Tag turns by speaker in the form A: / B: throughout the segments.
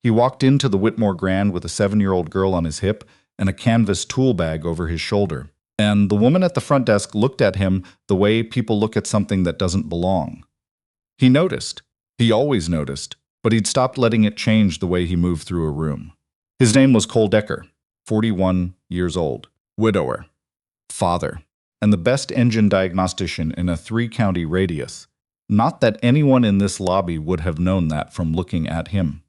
A: He walked into the Whitmore Grand with a 7-year-old girl on his hip and a canvas tool bag over his shoulder. And the woman at the front desk looked at him the way people look at something that doesn't belong. He noticed. He always noticed, but he'd stopped letting it change the way he moved through a room. His name was Cole Decker, 41 years old, widower, father, and the best engine diagnostician in a 3-county radius. Not that anyone in this lobby would have known that from looking at him.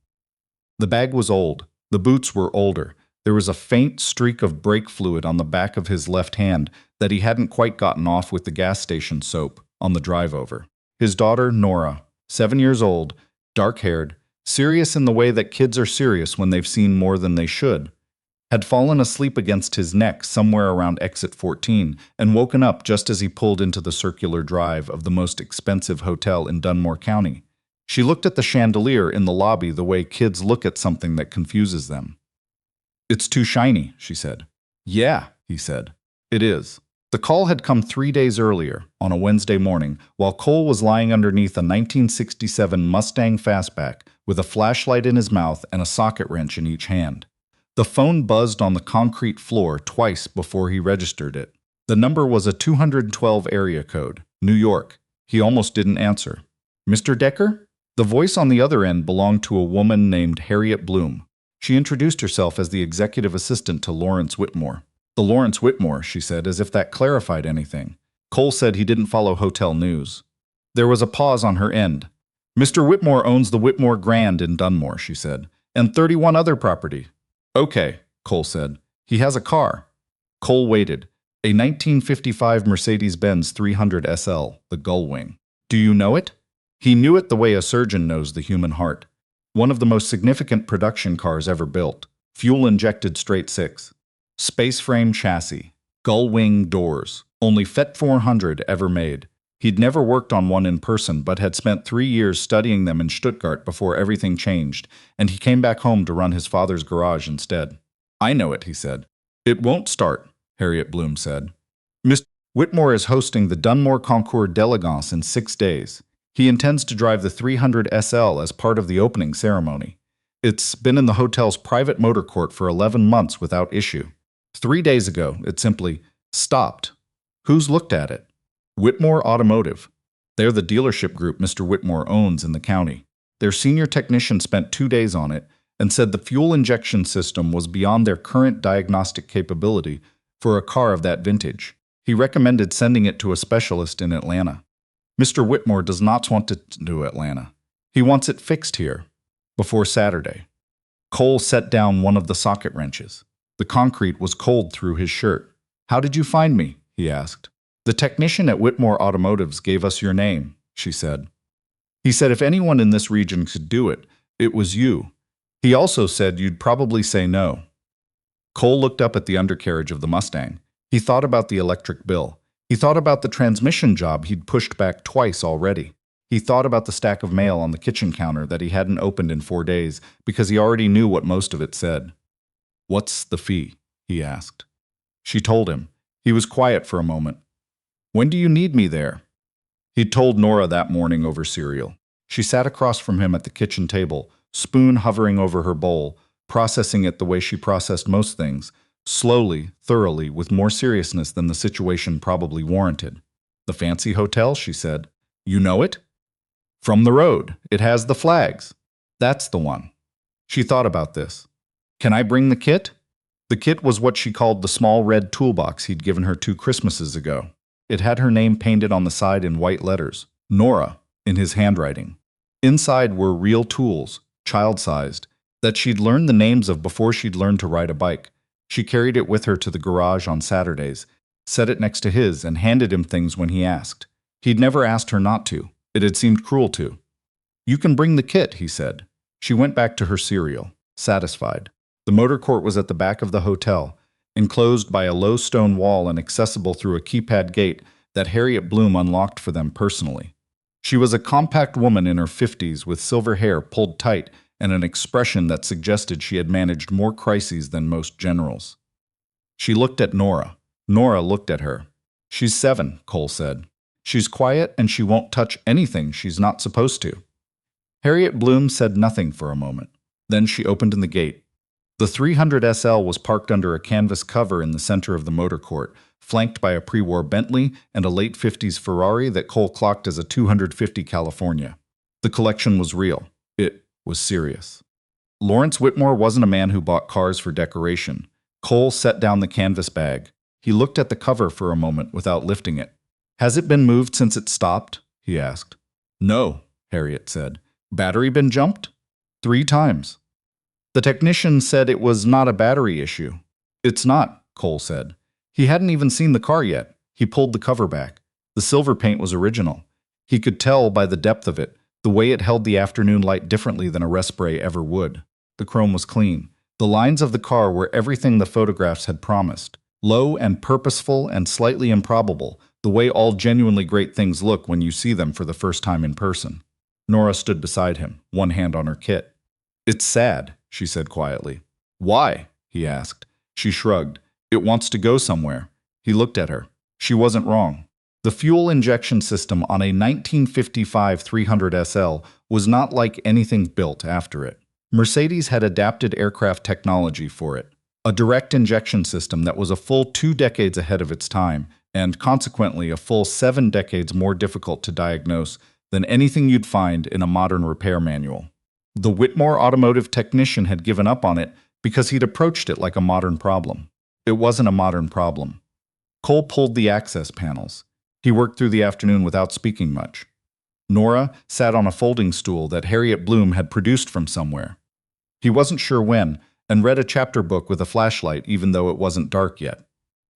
A: The bag was old. The boots were older. There was a faint streak of brake fluid on the back of his left hand that he hadn't quite gotten off with the gas station soap on the drive over. His daughter, Nora, 7 years old, dark-haired, serious in the way that kids are serious when they've seen more than they should, had fallen asleep against his neck somewhere around exit 14 and woken up just as he pulled into the circular drive of the most expensive hotel in Dunmore County. She looked at the chandelier in the lobby the way kids look at something that confuses them. "It's too shiny," she said. "Yeah," he said. "It is." The call had come 3 days earlier, on a Wednesday morning, while Cole was lying underneath a 1967 Mustang Fastback with a flashlight in his mouth and a socket wrench in each hand. The phone buzzed on the concrete floor twice before he registered it. The number was a 212 area code, New York. He almost didn't answer. "Mr. Decker?" The voice on the other end belonged to a woman named Harriet Bloom. She introduced herself as the executive assistant to Lawrence Whitmore. "The Lawrence Whitmore," she said, as if that clarified anything. Cole said he didn't follow hotel news. There was a pause on her end. "Mr. Whitmore owns the Whitmore Grand in Dunmore," she said, "and 31 other property." "Okay," Cole said. "He has a car." Cole waited. A 1955 Mercedes-Benz 300 SL, the Gullwing. "Do you know it?" He knew it the way a surgeon knows the human heart. One of the most significant production cars ever built. Fuel-injected straight-six. Space-frame chassis. Gullwing doors. Only FET 400 ever made. He'd never worked on one in person, but had spent 3 years studying them in Stuttgart before everything changed, and he came back home to run his father's garage instead. "I know it," he said. "It won't start," Harriet Bloom said. "Mr. Whitmore is hosting the Dunmore Concours d'Elegance in 6 days. He intends to drive the 300 SL as part of the opening ceremony. It's been in the hotel's private motor court for 11 months without issue. 3 days ago, it simply stopped. Who's looked at it? Whitmore Automotive. They're the dealership group Mr. Whitmore owns in the county. Their senior technician spent 2 days on it and said the fuel injection system was beyond their current diagnostic capability for a car of that vintage. He recommended sending it to a specialist in Atlanta. Mr. Whitmore does not want it to Atlanta. He wants it fixed here, before Saturday." Cole set down one of the socket wrenches. The concrete was cold through his shirt. "How did you find me?" he asked. "The technician at Whitmore Automotives gave us your name," she said. "He said if anyone in this region could do it, it was you. He also said you'd probably say no." Cole looked up at the undercarriage of the Mustang. He thought about the electric bill. He thought about the transmission job he'd pushed back twice already. He thought about the stack of mail on the kitchen counter that he hadn't opened in 4 days because he already knew what most of it said. "What's the fee?" he asked. She told him. He was quiet for a moment. "When do you need me there?" He'd told Nora that morning over cereal. She sat across from him at the kitchen table, spoon hovering over her bowl, processing it the way she processed most things, slowly, thoroughly, with more seriousness than the situation probably warranted. "The fancy hotel," she said. "You know it?" "From the road. It has the flags." "That's the one." She thought about this. "Can I bring the kit?" The kit was what she called the small red toolbox he'd given her 2 Christmases ago. It had her name painted on the side in white letters, Nora, in his handwriting. Inside were real tools, child-sized, that she'd learned the names of before she'd learned to ride a bike. She carried it with her to the garage on Saturdays, set it next to his, and handed him things when he asked. He'd never asked her not to. It had seemed cruel to. "You can bring the kit," he said. She went back to her cereal, satisfied. The motor court was at the back of the hotel, enclosed by a low stone wall and accessible through a keypad gate that Harriet Bloom unlocked for them personally. She was a compact woman in her 50s with silver hair pulled tight and an expression that suggested she had managed more crises than most generals. She looked at Nora. Nora looked at her. "She's 7, Cole said. "She's quiet and she won't touch anything she's not supposed to." Harriet Bloom said nothing for a moment. Then she opened the gate. The 300 SL was parked under a canvas cover in the center of the motor court, flanked by a pre-war Bentley and a late 50s Ferrari that Cole clocked as a 250 California. The collection was real. It was serious. Lawrence Whitmore wasn't a man who bought cars for decoration. Cole set down the canvas bag. He looked at the cover for a moment without lifting it. "Has it been moved since it stopped?" he asked. "No," Harriet said. "Battery been jumped?" "3 times." The technician said it was not a battery issue. "It's not," Cole said. He hadn't even seen the car yet. He pulled the cover back. The silver paint was original. He could tell by the depth of it, the way it held the afternoon light differently than a respray ever would. The chrome was clean. The lines of the car were everything the photographs had promised. Low and purposeful and slightly improbable, the way all genuinely great things look when you see them for the first time in person. Nora stood beside him, one hand on her kit. "It's sad," she said quietly. "Why?" he asked. She shrugged. "It wants to go somewhere." He looked at her. She wasn't wrong. The fuel injection system on a 1955 300 SL was not like anything built after it. Mercedes had adapted aircraft technology for it, a direct injection system that was a full 2 decades ahead of its time, and consequently a full 7 decades more difficult to diagnose than anything you'd find in a modern repair manual. The Whitmore automotive technician had given up on it because he'd approached it like a modern problem. It wasn't a modern problem. Cole pulled the access panels. He worked through the afternoon without speaking much. Nora sat on a folding stool that Harriet Bloom had produced from somewhere. He wasn't sure when, and read a chapter book with a flashlight even though it wasn't dark yet.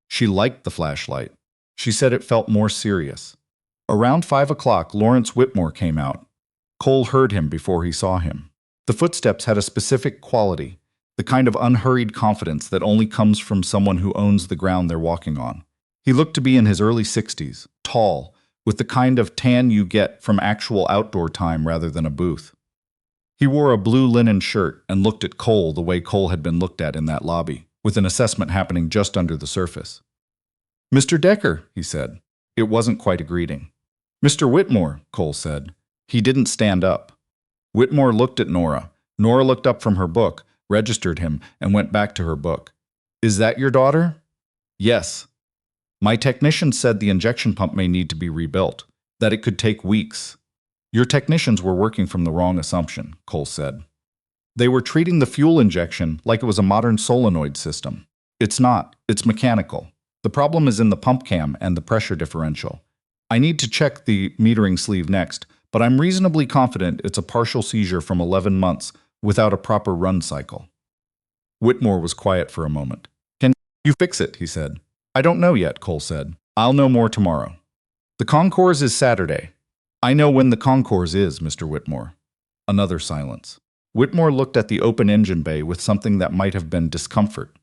A: She liked the flashlight. She said it felt more serious. Around 5 o'clock, Lawrence Whitmore came out. Cole heard him before he saw him. The footsteps had a specific quality, the kind of unhurried confidence that only comes from someone who owns the ground they're walking on. He looked to be in his early 60s, tall, with the kind of tan you get from actual outdoor time rather than a booth. He wore a blue linen shirt and looked at Cole the way Cole had been looked at in that lobby, with an assessment happening just under the surface. "Mr. Decker," he said. It wasn't quite a greeting. "Mr. Whitmore," Cole said. He didn't stand up. Whitmore looked at Nora. Nora looked up from her book, registered him, and went back to her book. "Is that your daughter?" "Yes." "My technician said the injection pump may need to be rebuilt, that it could take weeks." "Your technicians were working from the wrong assumption," Cole said. "They were treating the fuel injection like it was a modern solenoid system. It's not. It's mechanical. The problem is in the pump cam and the pressure differential. I need to check the metering sleeve next, but I'm reasonably confident it's a partial seizure from 11 months without a proper run cycle." Whitmore was quiet for a moment. "Can you fix it?" he said. "I don't know yet," Cole said. "I'll know more tomorrow." "The concours is Saturday." "I know when the concours is, Mr. Whitmore." Another silence. Whitmore looked at the open engine bay with something that might have been discomfort.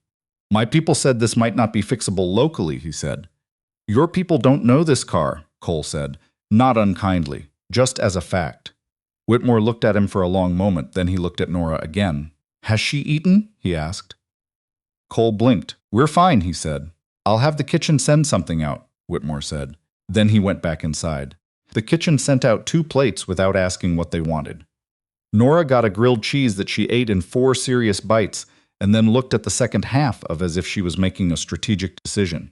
A: "My people said this might not be fixable locally," he said. "Your people don't know this car," Cole said, not unkindly, just as a fact. Whitmore looked at him for a long moment, then he looked at Nora again. "Has she eaten?" he asked. Cole blinked. "We're fine," he said. "I'll have the kitchen send something out," Whitmore said. Then he went back inside. The kitchen sent out 2 plates without asking what they wanted. Nora got a grilled cheese that she ate in 4 serious bites, and then looked at the second half of as if she was making a strategic decision.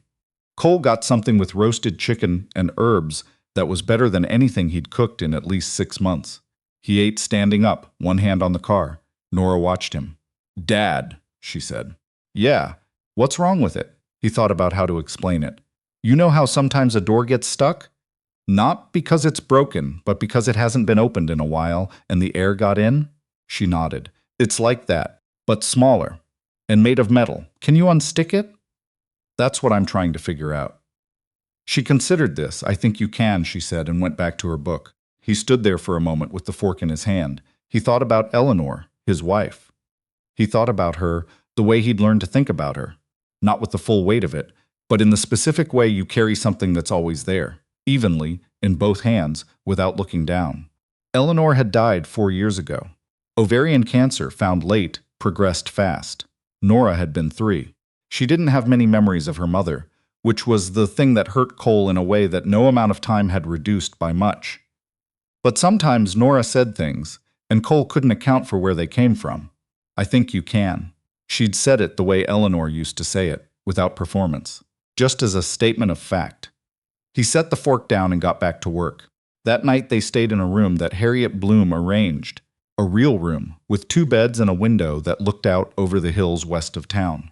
A: Cole got something with roasted chicken and herbs that was better than anything he'd cooked in at least 6 months. He ate standing up, one hand on the car. Nora watched him. "Dad," she said. "Yeah. What's wrong with it?" He thought about how to explain it. "You know how sometimes a door gets stuck? Not because it's broken, but because it hasn't been opened in a while and the air got in?" She nodded. "It's like that, but smaller, and made of metal. Can you unstick it?" "That's what I'm trying to figure out." She considered this. "I think you can," she said, and went back to her book. He stood there for a moment with the fork in his hand. He thought about Eleanor, his wife. He thought about her the way he'd learned to think about her. Not with the full weight of it, but in the specific way you carry something that's always there, evenly, in both hands, without looking down. Eleanor had died 4 years ago. Ovarian cancer, found late, progressed fast. Nora had been 3. She didn't have many memories of her mother, which was the thing that hurt Cole in a way that no amount of time had reduced by much. But sometimes Nora said things, and Cole couldn't account for where they came from. I think you can. She'd said it the way Eleanor used to say it, without performance, just as a statement of fact. He set the fork down and got back to work. That night they stayed in a room that Harriet Bloom arranged, a real room, with 2 beds and a window that looked out over the hills west of town.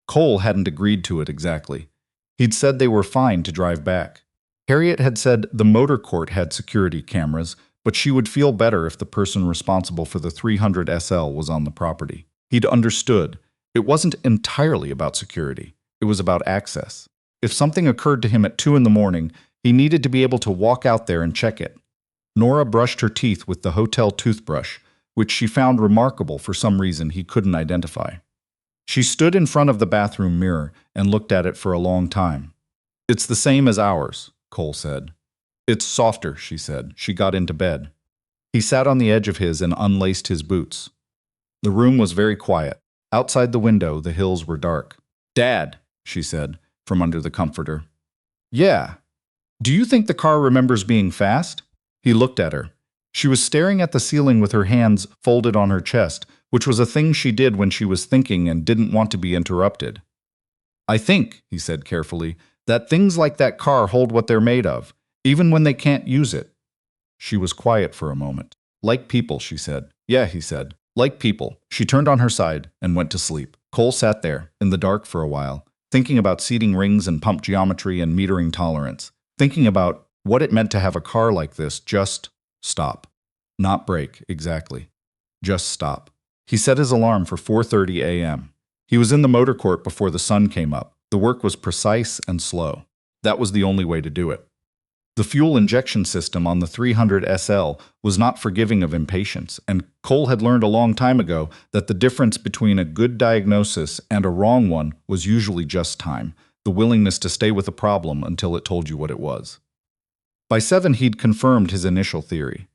A: Cole hadn't agreed to it exactly. He'd said they were fine to drive back. Harriet had said the motor court had security cameras, but she would feel better if the person responsible for the 300 SL was on the property. He'd understood. It wasn't entirely about security. It was about access. If something occurred to him at 2 in the morning, he needed to be able to walk out there and check it. Nora brushed her teeth with the hotel toothbrush, which she found remarkable for some reason he couldn't identify. She stood in front of the bathroom mirror and looked at it for a long time. "It's the same as ours," Cole said. "It's softer," she said. She got into bed. He sat on the edge of his and unlaced his boots. The room was very quiet. Outside the window, the hills were dark. "Dad," she said, from under the comforter. "Yeah. Do you think the car remembers being fast?" He looked at her. She was staring at the ceiling with her hands folded on her chest, which was a thing she did when she was thinking and didn't want to be interrupted. "I think," he said carefully, "that things like that car hold what they're made of, even when they can't use it." She was quiet for a moment. "Like people," she said. "Yeah," he said. "Like people." She turned on her side and went to sleep. Cole sat there, in the dark for a while, thinking about seating rings and pump geometry and metering tolerance, thinking about what it meant to have a car like this just stop. Not brake, exactly. Just stop. He set his alarm for 4:30 a.m. He was in the motor court before the sun came up. The work was precise and slow. That was the only way to do it. The fuel injection system on the 300 SL was not forgiving of impatience, and Cole had learned a long time ago that the difference between a good diagnosis and a wrong one was usually just time, the willingness to stay with a problem until it told you what it was. By 7 he'd confirmed his initial theory.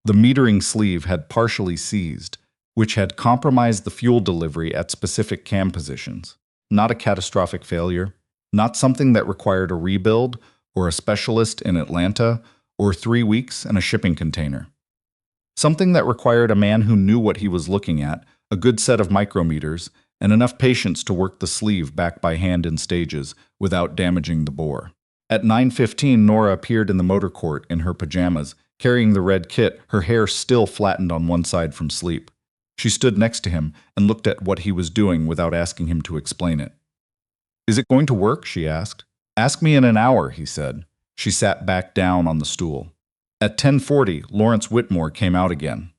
A: The metering sleeve had partially seized, which had compromised the fuel delivery at specific cam positions. Not a catastrophic failure, not something that required a rebuild, or a specialist in Atlanta, or 3 weeks and a shipping container. Something that required a man who knew what he was looking at, a good set of micrometers, and enough patience to work the sleeve back by hand in stages without damaging the bore. At 9:15, Nora appeared in the motor court in her pajamas, carrying the red kit, her hair still flattened on one side from sleep. She stood next to him and looked at what he was doing without asking him to explain it. "Is it going to work?" she asked. "Ask me in an hour," he said. She sat back down on the stool. At 10:40, Lawrence Whitmore came out again.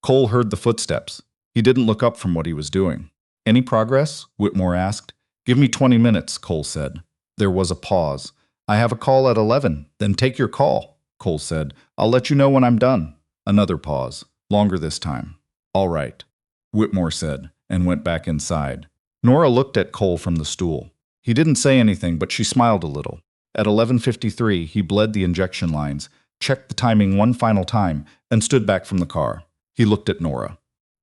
A: Cole heard the footsteps. He didn't look up from what he was doing. "Any progress?" Whitmore asked. "Give me 20 minutes, Cole said. There was a pause. "I have a call at 11. Then take your call," Cole said. "I'll let you know when I'm done." Another pause. Longer this time. "All right," Whitmore said, and went back inside. Nora looked at Cole from the stool. He didn't say anything, but she smiled a little. At 11:53, he bled the injection lines, checked the timing one final time, and stood back from the car. He looked at Nora.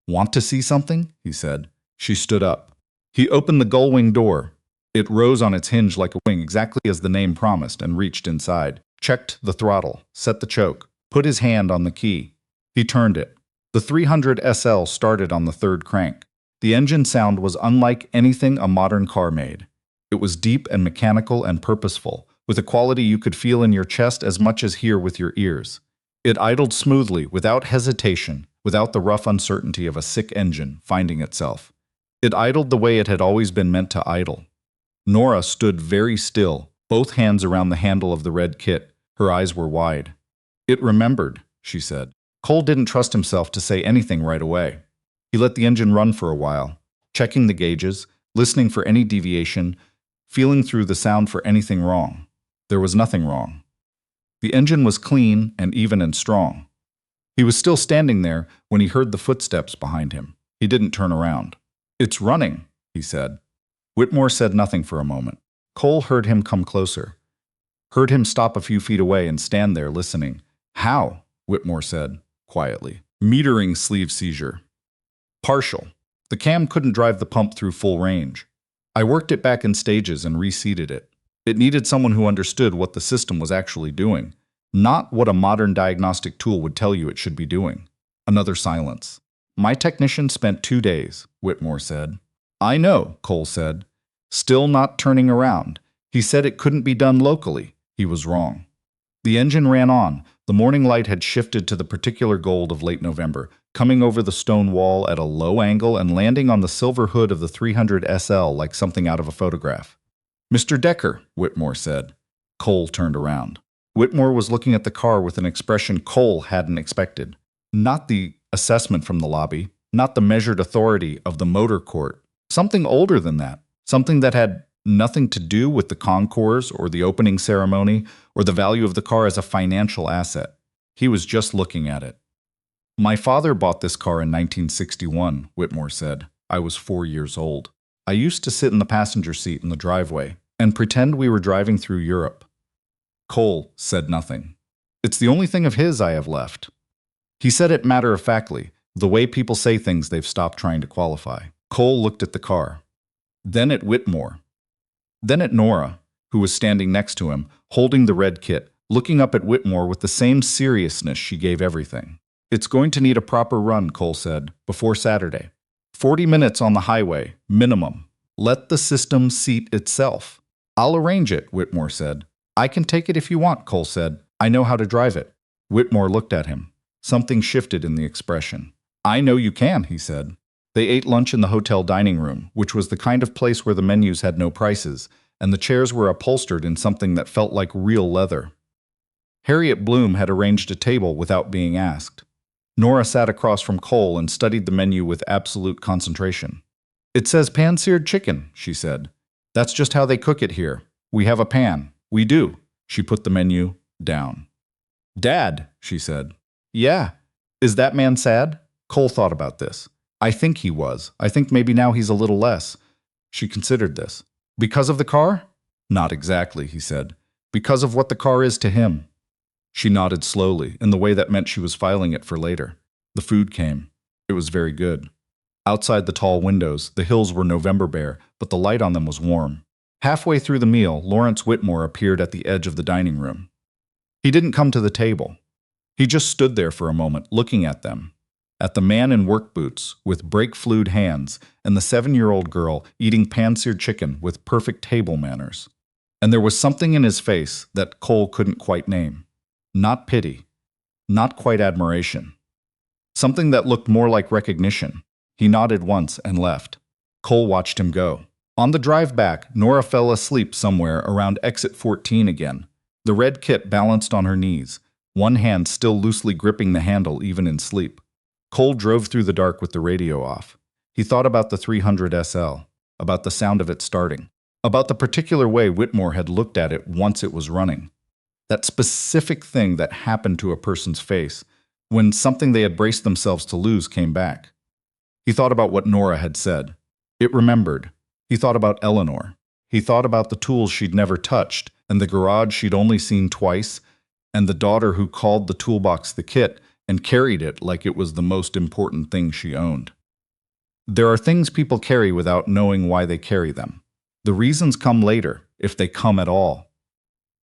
A: "Want to see something?" he said. She stood up. He opened the Gullwing door. It rose on its hinge like a wing, exactly as the name promised, and reached inside. Checked the throttle, set the choke, put his hand on the key. He turned it. The 300 SL started on the 3rd crank. The engine sound was unlike anything a modern car made. It was deep and mechanical and purposeful, with a quality you could feel in your chest as much as hear with your ears. It idled smoothly, without hesitation, without the rough uncertainty of a sick engine finding itself. It idled the way it had always been meant to idle. Nora stood very still, both hands around the handle of the red kit. Her eyes were wide. "It remembered," she said. Cole didn't trust himself to say anything right away. He let the engine run for a while, checking the gauges, listening for any deviation, feeling through the sound for anything wrong. There was nothing wrong. The engine was clean and even and strong. He was still standing there when he heard the footsteps behind him. He didn't turn around. "It's running," he said. Whitmore said nothing for a moment. Cole heard him come closer. Heard him stop a few feet away and stand there listening. "How?" Whitmore said, quietly. "Metering sleeve seizure. Partial. The cam couldn't drive the pump through full range. I worked it back in stages and reseated it. It needed someone who understood what the system was actually doing, not what a modern diagnostic tool would tell you it should be doing." Another silence. My technician spent 2 days, Whitmore said. I know, Cole said. Still not turning around. He said it couldn't be done locally. He was wrong. The engine ran on. The morning light had shifted to the particular gold of late November, coming over the stone wall at a low angle and landing on the silver hood of the 300 SL like something out of a photograph. Mr. Decker, Whitmore said. Cole turned around. Whitmore was looking at the car with an expression Cole hadn't expected. Not the assessment from the lobby, not the measured authority of the motor court. Something older than that. Something that had nothing to do with the concours or the opening ceremony or the value of the car as a financial asset. He was just looking at it. My father bought this car in 1961, Whitmore said. I was 4 years old. I used to sit in the passenger seat in the driveway and pretend we were driving through Europe. Cole said nothing. It's the only thing of his I have left. He said it matter-of-factly, the way people say things they've stopped trying to qualify. Cole looked at the car. Then at Whitmore. Then at Nora, who was standing next to him, holding the red kit, looking up at Whitmore with the same seriousness she gave everything. It's going to need a proper run, Cole said, before Saturday. 40 minutes on the highway, minimum. Let the system seat itself. I'll arrange it, Whitmore said. I can take it if you want, Cole said. I know how to drive it. Whitmore looked at him. Something shifted in the expression. I know you can, he said. They ate lunch in the hotel dining room, which was the kind of place where the menus had no prices, and the chairs were upholstered in something that felt like real leather. Harriet Bloom had arranged a table without being asked. Nora sat across from Cole and studied the menu with absolute concentration. It says pan-seared chicken, she said. That's just how they cook it here. We have a pan. We do. She put the menu down. Dad, she said. Yeah. Is that man sad? Cole thought about this. I think he was. I think maybe now he's a little less. She considered this. Because of the car? Not exactly, he said. Because of what the car is to him. She nodded slowly, in the way that meant she was filing it for later. The food came. It was very good. Outside the tall windows, the hills were November bare, but the light on them was warm. Halfway through the meal, Lawrence Whitmore appeared at the edge of the dining room. He didn't come to the table. He just stood there for a moment, looking at them. At the man in work boots, with brake-flued hands, and the 7-year-old girl eating pan-seared chicken with perfect table manners. And there was something in his face that Cole couldn't quite name. Not pity. Not quite admiration. Something that looked more like recognition. He nodded once and left. Cole watched him go. On the drive back, Nora fell asleep somewhere around exit 14 again. The red kit balanced on her knees, one hand still loosely gripping the handle even in sleep. Cole drove through the dark with the radio off. He thought about the 300 SL, about the sound of it starting, about the particular way Whitmore had looked at it once it was running. That specific thing that happened to a person's face when something they had braced themselves to lose came back. He thought about what Nora had said. It remembered. He thought about Eleanor. He thought about the tools she'd never touched, and the garage she'd only seen twice, and the daughter who called the toolbox the kit and carried it like it was the most important thing she owned. There are things people carry without knowing why they carry them. The reasons come later, if they come at all.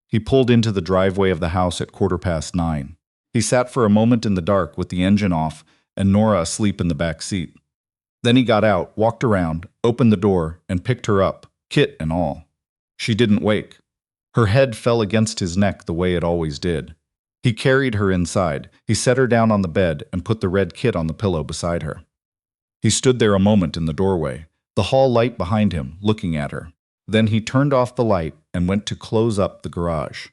A: He pulled into the driveway of the house at 9:15. He sat for a moment in the dark with the engine off and Nora asleep in the back seat. Then he got out, walked around, opened the door, and picked her up, kit and all. She didn't wake. Her head fell against his neck the way it always did. He carried her inside. He set her down on the bed and put the red kit on the pillow beside her. He stood there a moment in the doorway, the hall light behind him, looking at her. Then he turned off the light and went to close up the garage.